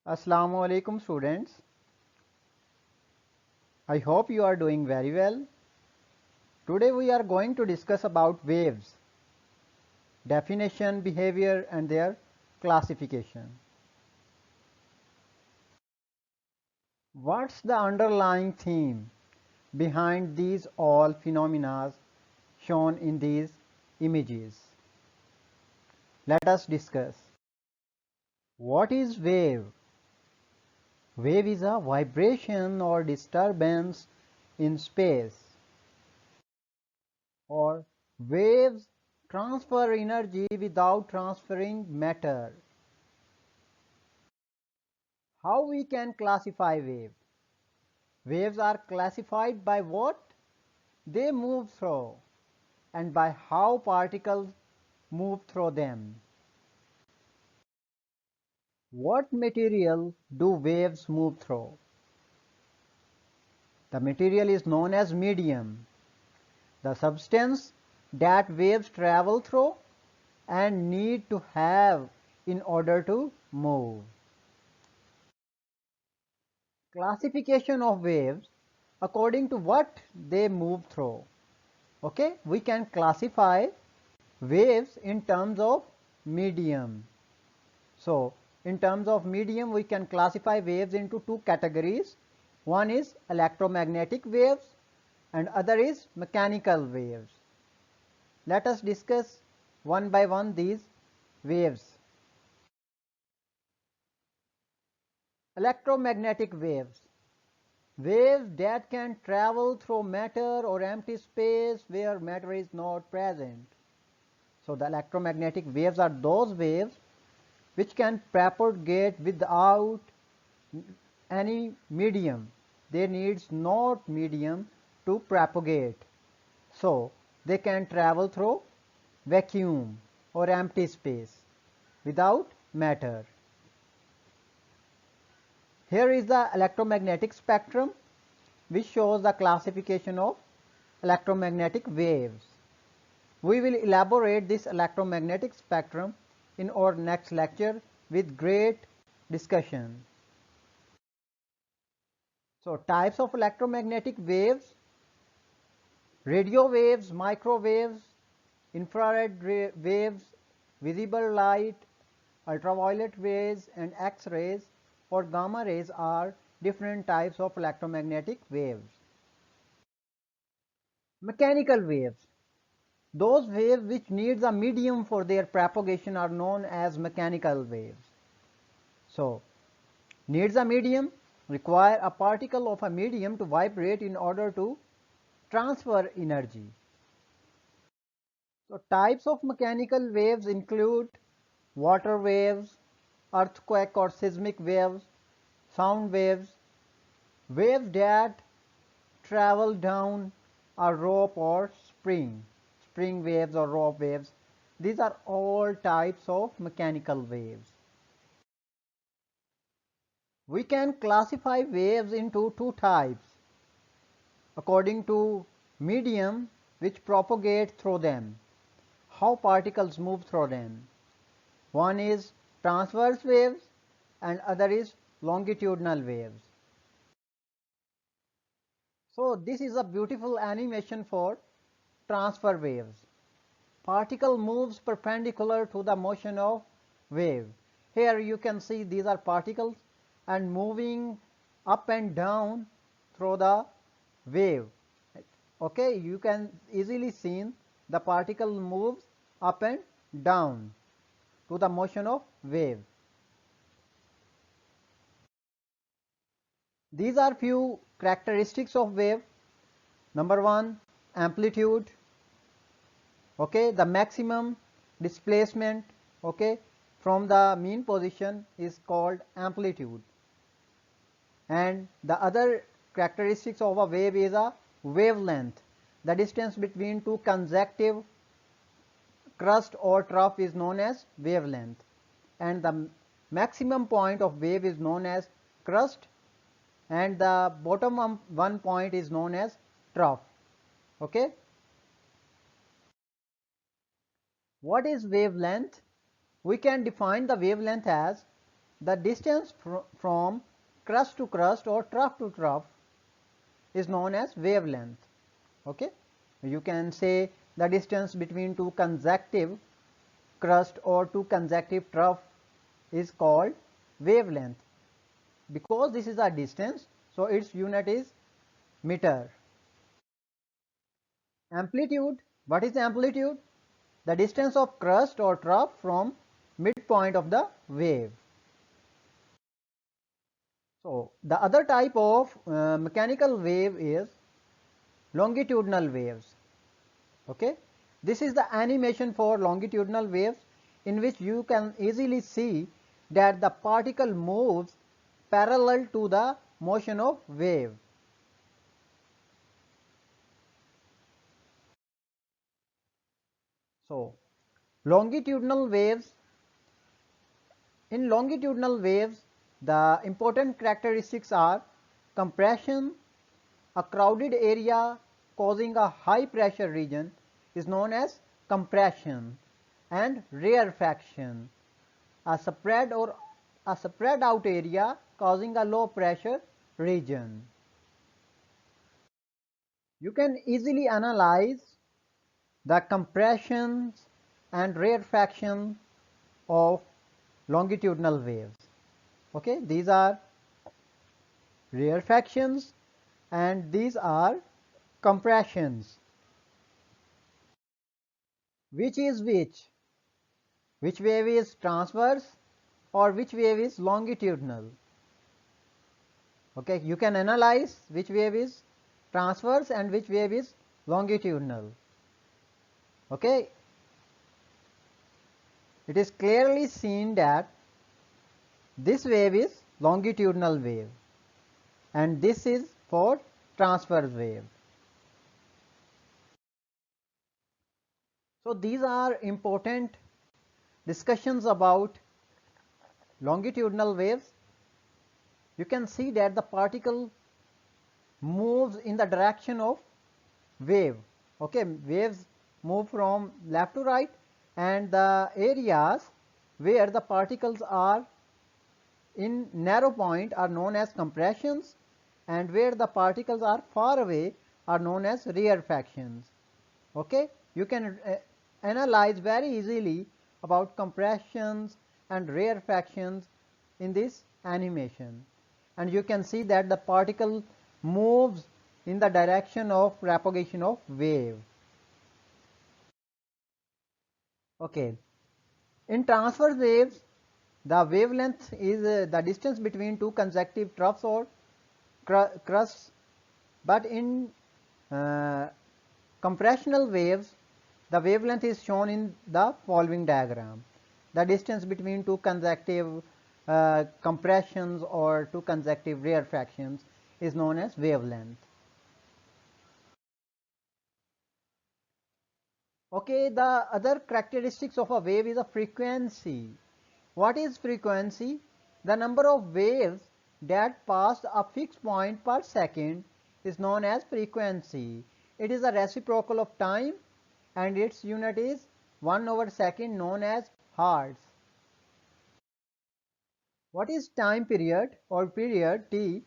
Assalamu alaikum students. I hope you are doing very well. Today we are going to discuss about waves, definition, behavior and their classification. What's the underlying theme behind these all phenomena shown in these images? Let us discuss. What is wave? Wave is a vibration or disturbance in space, or waves transfer energy without transferring matter. How we can classify waves? Waves are classified by what they move through and by how particles move through them. What material do waves move through? The material is known as medium, the substance that waves travel through and need to have in order to move. Classification of waves according to what they move through. Okay, we can classify waves in terms of medium. So in terms of medium, we can classify waves into two categories. One is electromagnetic waves and other is mechanical waves. Let us discuss one by one these waves. Electromagnetic waves. Waves that can travel through matter or empty space where matter is not present. So the electromagnetic waves are those waves which can propagate without any medium. They needs not medium to propagate. So they can travel through vacuum or empty space without matter. Here is the electromagnetic spectrum which shows the classification of electromagnetic waves. We will elaborate this electromagnetic spectrum in our next lecture with great discussion. So types of electromagnetic waves: radio waves, microwaves, infrared waves, visible light, ultraviolet rays and X-rays or gamma rays are different types of electromagnetic waves. Mechanical waves. Those waves which needs a medium for their propagation are known as mechanical waves. So, needs a medium, require a particle of a medium to vibrate in order to transfer energy. So, types of mechanical waves include water waves, earthquake or seismic waves, sound waves, waves that travel down a rope or spring waves or rope waves. These are all types of mechanical waves. We can classify waves into two types according to medium which propagate through them, how particles move through them. One is transverse waves and other is longitudinal waves. So this is a beautiful animation for transfer waves. Particle moves perpendicular to the motion of wave. Here you can see these are particles and moving up and down through the wave. Okay, you can easily see the particle moves up and down to the motion of wave. These are few characteristics of wave. Number one, amplitude. Okay, the maximum displacement, okay, from the mean position is called amplitude. And the other characteristics of a wave is a wavelength. The distance between two consecutive crust or trough is known as wavelength, and the maximum point of wave is known as crust, and the bottom one point is known as trough. Okay, what is wavelength? We can define the wavelength as the distance from crust to crust or trough to trough is known as wavelength. Okay, you can say the distance between two consecutive crust or two consecutive trough is called wavelength. Because this is a distance, so its unit is meter. Amplitude, what is amplitude? The distance of crust or trough from midpoint of the wave. So the other type of mechanical wave is longitudinal waves. Okay, this is the animation for longitudinal waves, in which you can easily see that the particle moves parallel to the motion of wave. So longitudinal waves, in longitudinal waves the important characteristics are compression. A crowded area causing a high pressure region is known as compression, and rarefaction. A spread out area causing a low pressure region. You can easily analyze the compressions and rarefaction of longitudinal waves. Okay, these are rarefactions and these are compressions. Which is which? Which wave is transverse or which wave is longitudinal? Okay, you can analyze which wave is transverse and which wave is longitudinal. Okay, it is clearly seen that this wave is longitudinal wave and this is for transverse wave. So these are important discussions about longitudinal waves. You can see that the particle moves in the direction of wave. Okay, waves move from left to right, and the areas where the particles are in narrow point are known as compressions, and where the particles are far away are known as rarefactions. Okay, you can analyze very easily about compressions and rarefactions in this animation, and you can see that the particle moves in the direction of propagation of wave. Okay, in transverse waves the wavelength is the distance between two consecutive troughs or crusts, but in compressional waves the wavelength is shown in the following diagram. The distance between two consecutive compressions or two consecutive rarefactions is known as wavelength. Okay, the other characteristics of a wave is a frequency. What is frequency? The number of waves that pass a fixed point per second is known as frequency. It is a reciprocal of time and its unit is 1/second, known as hertz. What is time period or period t?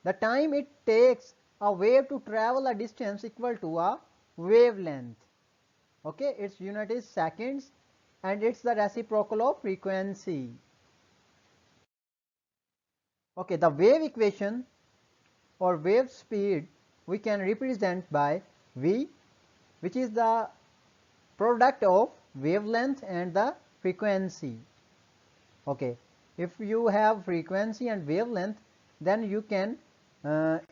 The time it takes a wave to travel a distance equal to a wavelength. Okay, its unit is seconds and it's the reciprocal of frequency. Okay, the wave equation or wave speed we can represent by v, which is the product of wavelength and the frequency. Okay, if you have frequency and wavelength, then you can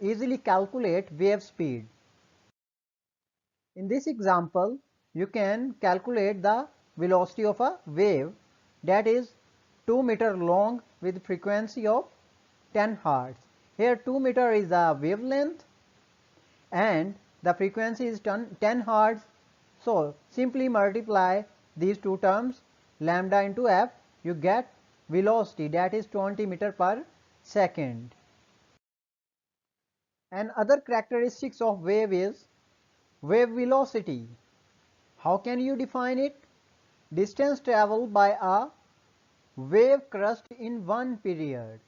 easily calculate wave speed. In this example, you can calculate the velocity of a wave that is 2 meter long with frequency of 10 hertz. Here 2 meter is the wavelength and the frequency is 10 hertz. So simply multiply these two terms, lambda into f, you get velocity, that is 20 meter per second. And other characteristics of wave is wave velocity. How can you define it? Distance traveled by a wave crust in one period.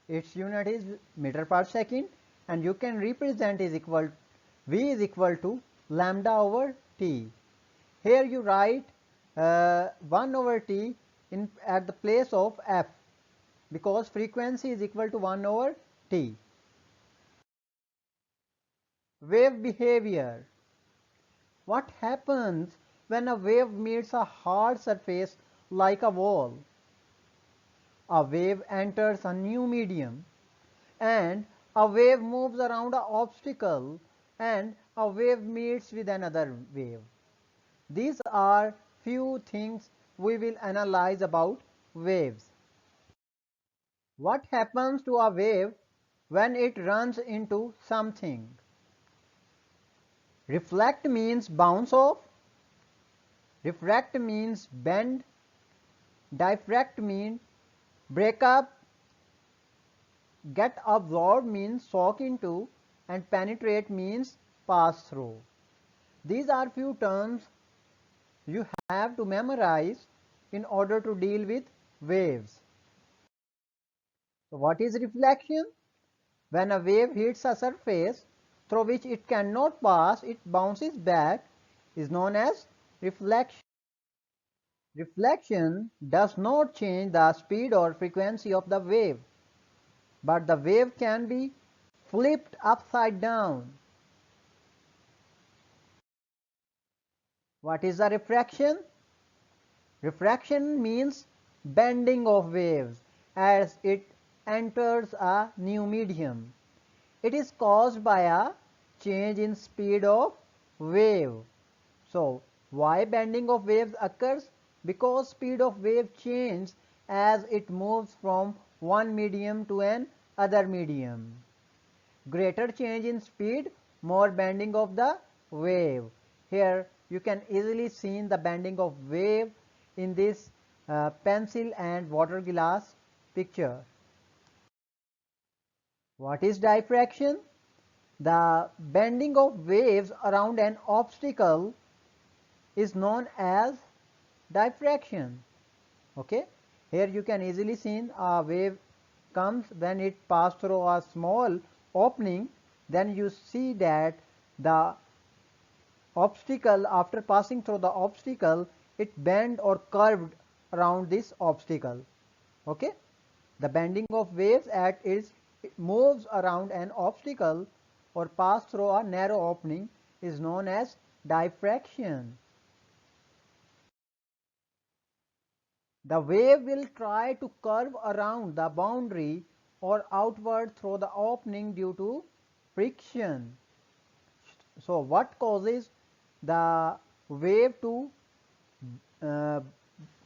Its unit is meter per second, and you can represent is equal V is equal to lambda over T. Here you write 1 over T at the place of F, because frequency is equal to 1 over T. Wave behavior. What happens when a wave meets a hard surface like a wall? A wave enters a new medium, and a wave moves around an obstacle, and a wave meets with another wave. These are few things we will analyze about waves. What happens to a wave when it runs into something? Reflect means bounce off, refract means bend, diffract means break up, get absorbed means soak into, and penetrate means pass through. These are few terms you have to memorize in order to deal with waves. So what is reflection? When a wave hits a surface through which it cannot pass, it bounces back, is known as reflection. Reflection does not change the speed or frequency of the wave, but the wave can be flipped upside down. What is the refraction? Refraction means bending of waves as it enters a new medium. It is caused by a change in speed of wave. So, why bending of waves occurs? Because speed of wave changes as it moves from one medium to an other medium. Greater change in speed, more bending of the wave. Here you can easily see the bending of wave in this pencil and water glass picture. What is diffraction? The bending of waves around an obstacle is known as diffraction. Okay, here you can easily see a wave comes when it passes through a small opening, then you see that the obstacle, after passing through the obstacle, it bend or curved around this obstacle. Okay, the bending of waves at it moves around an obstacle or pass through a narrow opening is known as diffraction. The wave will try to curve around the boundary or outward through the opening due to friction. So what causes the wave to uh,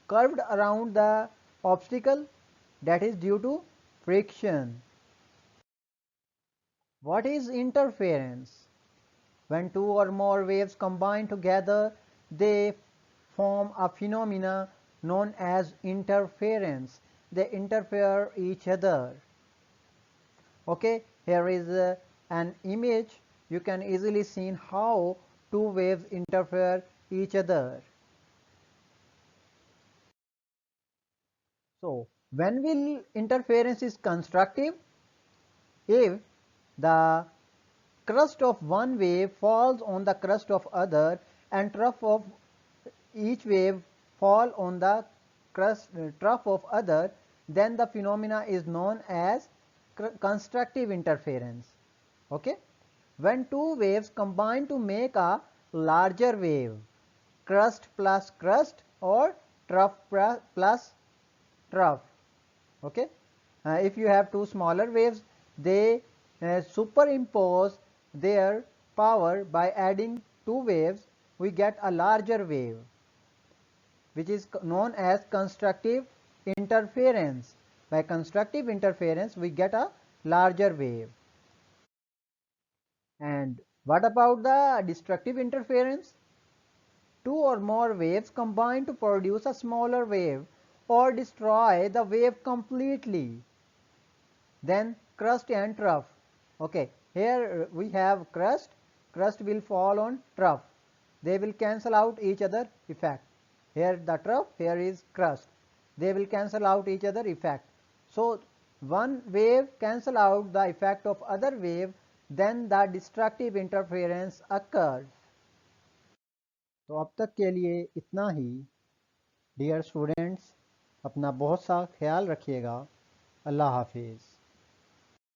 curved around the obstacle? That is due to friction. What is interference? When two or more waves combine together, they form a phenomena known as interference. They interfere each other. Okay, here is an image. You can easily see how two waves interfere each other. So when will interference is constructive? If the crust of one wave falls on the crust of other, and trough of each wave fall on the trough of other, then the phenomena is known as constructive interference. Okay, when two waves combine to make a larger wave, crust plus crust or trough plus trough. Okay, if you have two smaller waves, they superimpose their power. By adding two waves, we get a larger wave, which is known as constructive interference. By constructive interference, we get a larger wave. And what about the destructive interference? Two or more waves combine to produce a smaller wave or destroy the wave completely. Then crust and trough. Okay, here we have crust. Crust will fall on trough. They will cancel out each other effect. Here the trough, here is crust. they will cancel out each other effect. So one wave cancel out the effect of other wave, then the destructive interference occurs. तो अब तक के लिए इतना ही। Dear students, अपना बहुत सा ख्याल रखिएगा। अल्लाह हाफिज़।